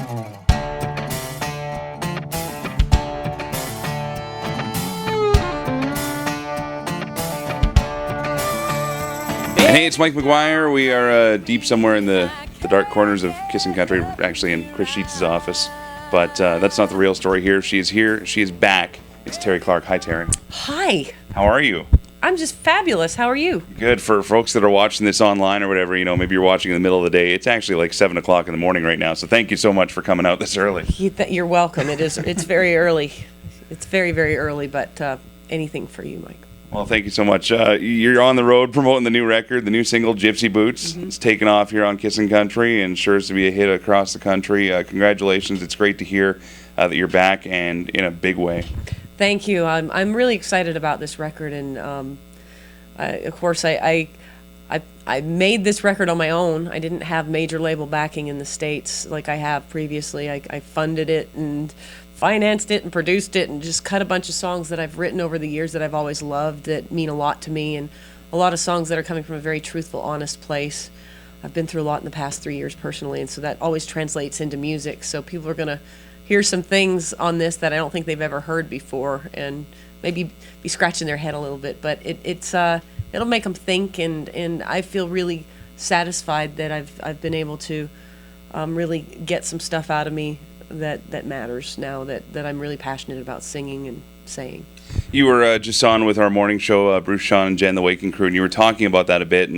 Hey, it's Mike McGuire. We are deep somewhere in the dark corners of Kissin' Country, actually in Chris Sheets' office. But that's not the real story here. She is here. She is back. It's Terri Clark. Hi, Terri. Hi. How are you? I'm just fabulous. How are you? Good. For folks that are watching this online or whatever, maybe you're watching in the middle of the day. It's actually like 7 o'clock in the morning right now. So thank you so much for coming out this early. You're welcome. It's very early. It's very, very early, but anything for you, Mike. Well, thank you so much. You're on the road promoting the new record, the new single, Gypsy Boots. Mm-hmm. It's taken off here on Kissin' Country and sure to be a hit across the country. Congratulations. It's great to hear that you're back and in a big way. Thank you. I'm really excited about this record, and of course, I made this record on my own. I didn't have major label backing in the States like I have previously. I funded it and financed it and produced it and just cut a bunch of songs that I've written over the years that I've always loved that mean a lot to me, and a lot of songs that are coming from a very truthful, honest place. I've been through a lot in the past 3 years personally, and so that always translates into music. So people are going to hear some things on this that I don't think they've ever heard before and maybe be scratching their head a little bit, but it'll make them think, and I feel really satisfied that I've been able to really get some stuff out of me that matters now, that I'm really passionate about singing and saying. You were just on with our morning show, Bruce, Sean, and Jen, the Waking Crew, and you were talking about that a bit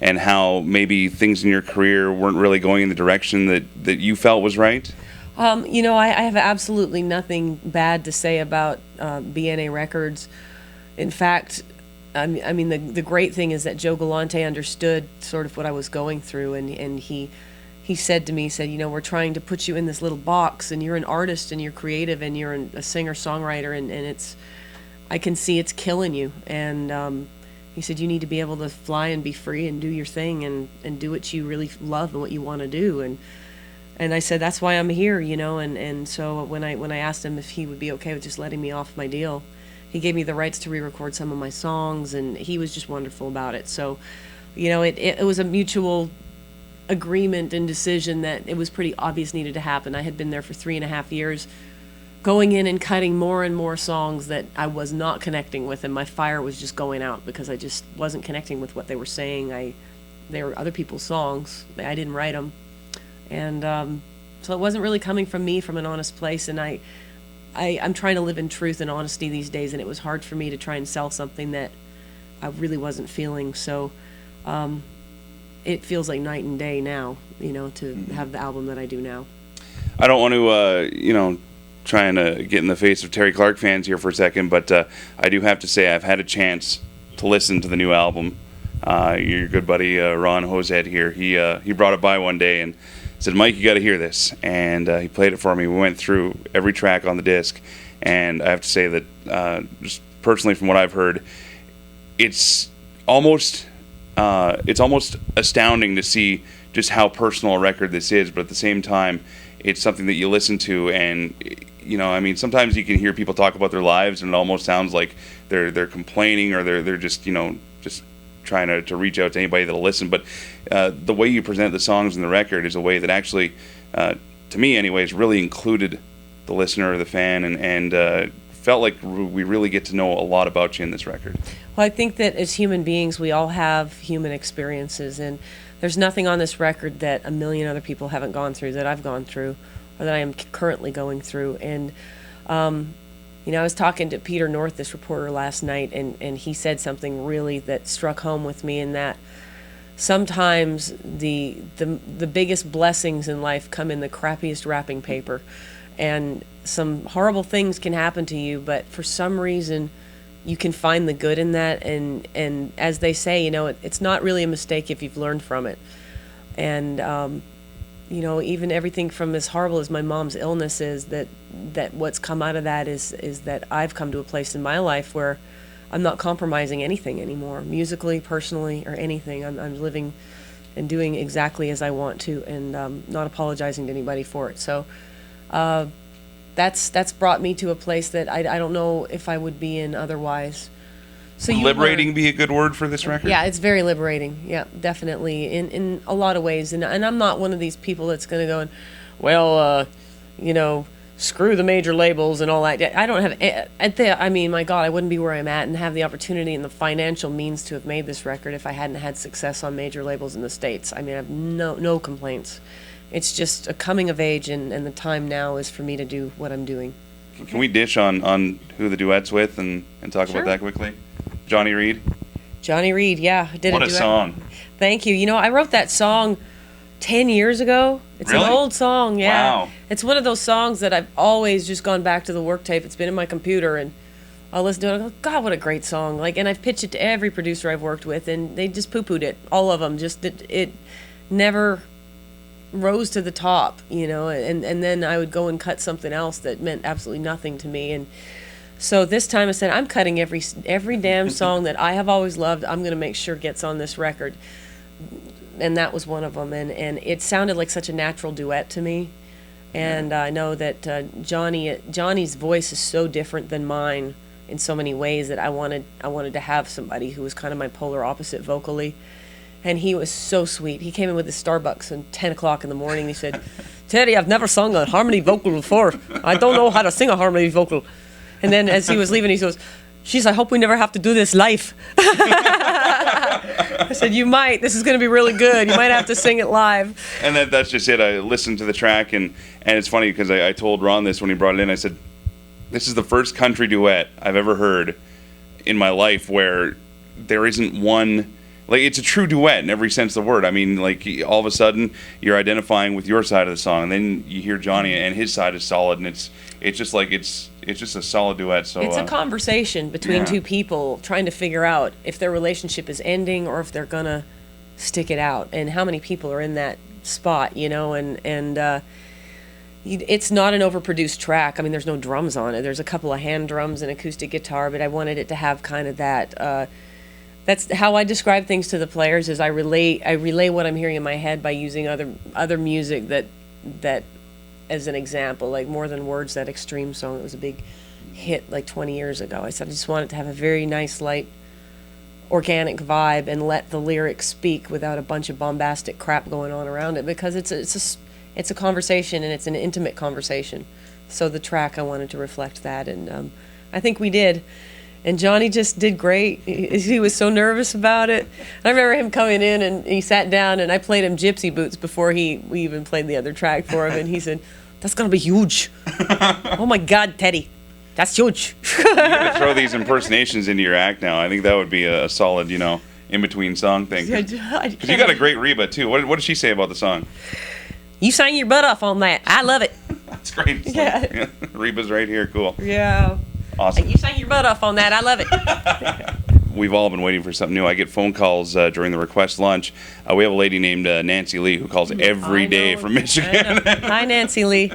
and how maybe things in your career weren't really going in the direction that you felt was right. I have absolutely nothing bad to say about BNA Records. In fact, I mean the great thing is that Joe Galante understood sort of what I was going through, and he said to me, we're trying to put you in this little box, and you're an artist, and you're creative, and you're a singer-songwriter, and I can see it's killing you. And he said, you need to be able to fly and be free and do your thing and do what you really love and what you want to do. And I said, that's why I'm here, and so when I asked him if he would be okay with just letting me off my deal, he gave me the rights to re-record some of my songs, and he was just wonderful about it. So, it was a mutual agreement and decision that it was pretty obvious needed to happen. I had been there for 3.5 years, going in and cutting more and more songs that I was not connecting with, and my fire was just going out because I just wasn't connecting with what they were saying. They were other people's songs. I didn't write them. And so it wasn't really coming from me, from an honest place, and I'm trying to live in truth and honesty these days, and it was hard for me to try and sell something that I really wasn't feeling. So it feels like night and day now, to have the album that I do now. I don't want to, trying to get in the face of Terri Clark fans here for a second, but I do have to say I've had a chance to listen to the new album. Your good buddy Ron Hosed here, he brought it by one day and said, Mike, you got to hear this. And he played it for me. We went through every track on the disc, and I have to say that just personally from what I've heard, it's almost astounding to see just how personal a record this is, but at the same time, it's something that you listen to, and sometimes you can hear people talk about their lives, and it almost sounds like they're complaining or they're just just trying to reach out to anybody that'll listen. But the way you present the songs in the record is a way that actually, to me anyways, really included the listener or the fan, and felt like we really get to know a lot about you in this record. Well, I think that as human beings, we all have human experiences, and there's nothing on this record that a million other people haven't gone through, that I've gone through, or that I am currently going through. And, I was talking to Peter North, this reporter, last night, and he said something really that struck home with me, in that sometimes the biggest blessings in life come in the crappiest wrapping paper. And some horrible things can happen to you, but for some reason you can find the good in that, and as they say, it's not really a mistake if you've learned from it. And even everything from as horrible as my mom's illness is, that what's come out of that is that I've come to a place in my life where I'm not compromising anything anymore, musically, personally, or anything. I'm living and doing exactly as I want to, and not apologizing to anybody for it. So that's brought me to a place that I don't know if I would be in otherwise. So liberating be a good word for this record? Yeah, it's very liberating. Yeah, definitely, in a lot of ways. And I'm not one of these people that's going to go and, well, screw the major labels and all that. I don't have, I mean, my God, I wouldn't be where I'm at and have the opportunity and the financial means to have made this record if I hadn't had success on major labels in the States. I mean, I have no complaints. It's just a coming of age, and the time now is for me to do what I'm doing. Can we dish on who the duet's with and talk Sure. about that quickly? Johnny Reed. Johnny Reed, yeah. I did What a duet. song. Thank you. I wrote that song 10 years ago. It's Really? an old song, yeah. Wow. It's one of those songs that I've always just gone back to the work tape. It's been in my computer, and I'll listen to it and I go, God, what a great song. And I've pitched it to every producer I've worked with, and they just poo-pooed it. All of them. Just it never rose to the top, and then I would go and cut something else that meant absolutely nothing to me. And so this time I said, I'm cutting every damn song that I have always loved. I'm going to make sure gets on this record. And that was one of them. And it sounded like such a natural duet to me. And I know that Johnny's voice is so different than mine in so many ways that I wanted to have somebody who was kind of my polar opposite vocally. And he was so sweet. He came in with his Starbucks at 10 o'clock in the morning. He said, Terry, I've never sung a harmony vocal before. I don't know how to sing a harmony vocal. And then as he was leaving, he goes, Jeez, I hope we never have to do this live. I said, you might. This is going to be really good. You might have to sing it live. And that's just it. I listened to the track, and it's funny because I told Ron this when he brought it in. I said, this is the first country duet I've ever heard in my life where there isn't one. Like, it's a true duet in every sense of the word. I mean, like, all of a sudden, you're identifying with your side of the song, and then you hear Johnny, and his side is solid, and it's just like, it's just a solid duet. So it's a conversation between two people trying to figure out if their relationship is ending or if they're gonna stick it out, and how many people are in that spot, and it's not an overproduced track. I mean, there's no drums on it. There's a couple of hand drums and acoustic guitar, but I wanted it to have kind of that. That's how I describe things to the players. Is I relay what I'm hearing in my head by using other music that as an example, like More Than Words, that Extreme song. It was a big hit like 20 years ago. I said I just want it to have a very nice, light, organic vibe and let the lyrics speak without a bunch of bombastic crap going on around it, because it's a conversation, and it's an intimate conversation. So the track, I wanted to reflect that, and I think we did. And Johnny just did great. He was so nervous about it. I remember him coming in, and he sat down, and I played him Gypsy Boots before we even played the other track for him. And he said, that's going to be huge. Oh, my God, Teddy. That's huge. You gotta throw these impersonations into your act now. I think that would be a solid, in-between song thing. Because you got a great Reba, too. What did she say about the song? You sang your butt off on that. I love it. That's great. Yeah. Reba's right here. Cool. Yeah. Awesome. You sang your butt off on that. I love it. We've all been waiting for something new. I get phone calls during the request lunch. We have a lady named Nancy Lee who calls every day from Michigan. Hi, Nancy Lee.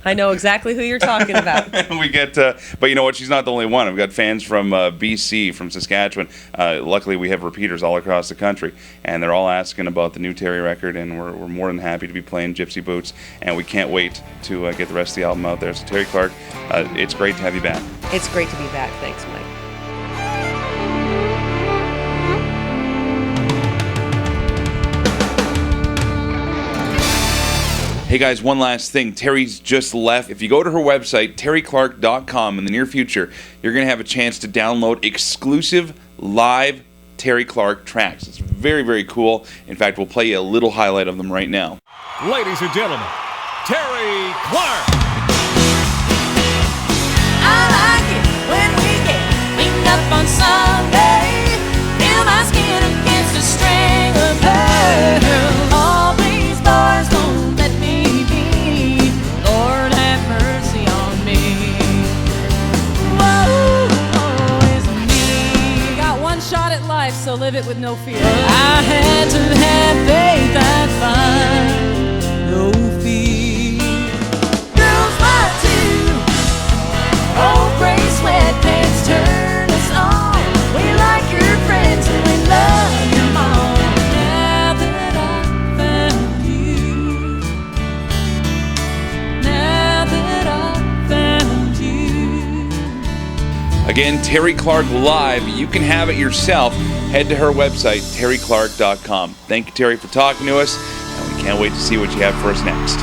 I know exactly who you're talking about. We get, but you know what? She's not the only one. I've got fans from BC, from Saskatchewan. Luckily, we have repeaters all across the country, and they're all asking about the new Terry record, and we're more than happy to be playing Gypsy Boots, and we can't wait to get the rest of the album out there. So Terri Clark, it's great to have you back. It's great to be back. Thanks, Mike. Hey guys, one last thing. Terry's just left. If you go to her website, terriclark.com, in the near future, you're going to have a chance to download exclusive live Terri Clark tracks. It's very, very cool. In fact, we'll play you a little highlight of them right now. Ladies and gentlemen, Terri Clark. I like it when we get beaten up on Sunday. Feel my skin against a string of pearl. All these boys won't let me be. Lord have mercy on me. Whoa, it's me. Got one shot at life, so live it with no fear. I had to have faith I'd find no fear. Girls like to old gray sweatpants turn us on. We like your friends and we love your mom. Now that I found you. Now that I found you. Again, Terri Clark live. You can have it yourself. Head to her website, terriclark.com. Thank you, Terry, for talking to us, and we can't wait to see what you have for us next.